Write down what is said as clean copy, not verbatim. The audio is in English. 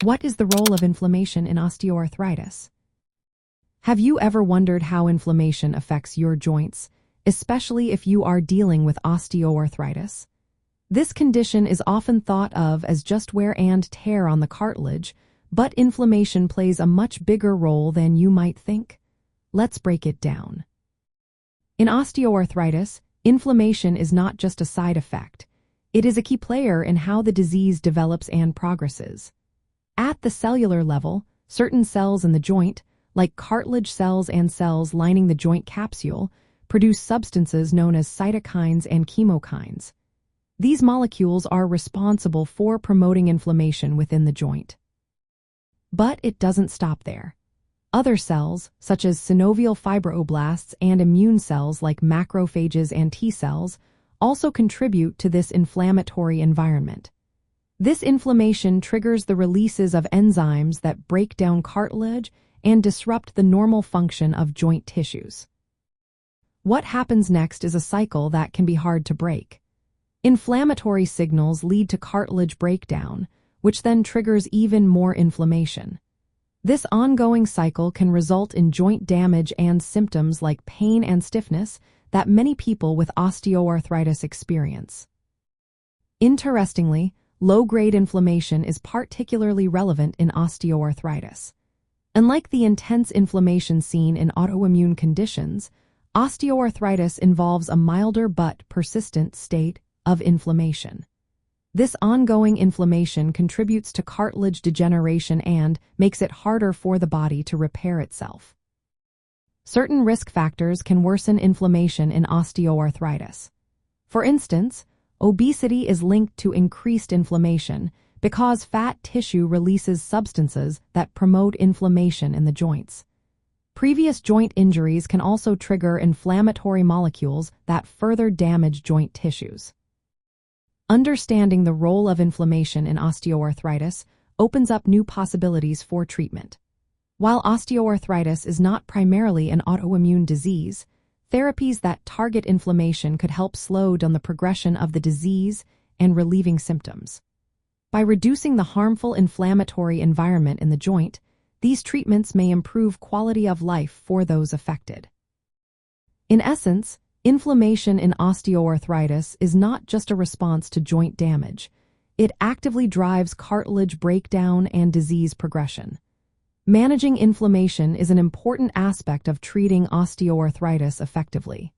What is the role of inflammation in osteoarthritis? Have you ever wondered how inflammation affects your joints, especially if you are dealing with osteoarthritis? This condition is often thought of as just wear and tear on the cartilage, but inflammation plays a much bigger role than you might think. Let's break it down. In osteoarthritis, inflammation is not just a side effect. It is a key player in how the disease develops and progresses. At the cellular level, certain cells in the joint, like cartilage cells and cells lining the joint capsule, produce substances known as cytokines and chemokines. These molecules are responsible for promoting inflammation within the joint. But it doesn't stop there. Other cells, such as synovial fibroblasts and immune cells like macrophages and T cells, also contribute to this inflammatory environment. This inflammation triggers the releases of enzymes that break down cartilage and disrupt the normal function of joint tissues. What happens next is a cycle that can be hard to break. Inflammatory signals lead to cartilage breakdown, which then triggers even more inflammation. This ongoing cycle can result in joint damage and symptoms like pain and stiffness that many people with osteoarthritis experience. Interestingly, low-grade inflammation is particularly relevant in osteoarthritis. Unlike the intense inflammation seen in autoimmune conditions, osteoarthritis involves a milder but persistent state of inflammation. This ongoing inflammation contributes to cartilage degeneration and makes it harder for the body to repair itself. Certain risk factors can worsen inflammation in osteoarthritis. For instance, obesity is linked to increased inflammation because fat tissue releases substances that promote inflammation in the joints. Previous joint injuries can also trigger inflammatory molecules that further damage joint tissues. Understanding the role of inflammation in osteoarthritis opens up new possibilities for treatment. While osteoarthritis is not primarily an autoimmune disease, therapies that target inflammation could help slow down the progression of the disease and relieving symptoms. By reducing the harmful inflammatory environment in the joint, these treatments may improve quality of life for those affected. In essence, inflammation in osteoarthritis is not just a response to joint damage. It actively drives cartilage breakdown and disease progression. Managing inflammation is an important aspect of treating osteoarthritis effectively.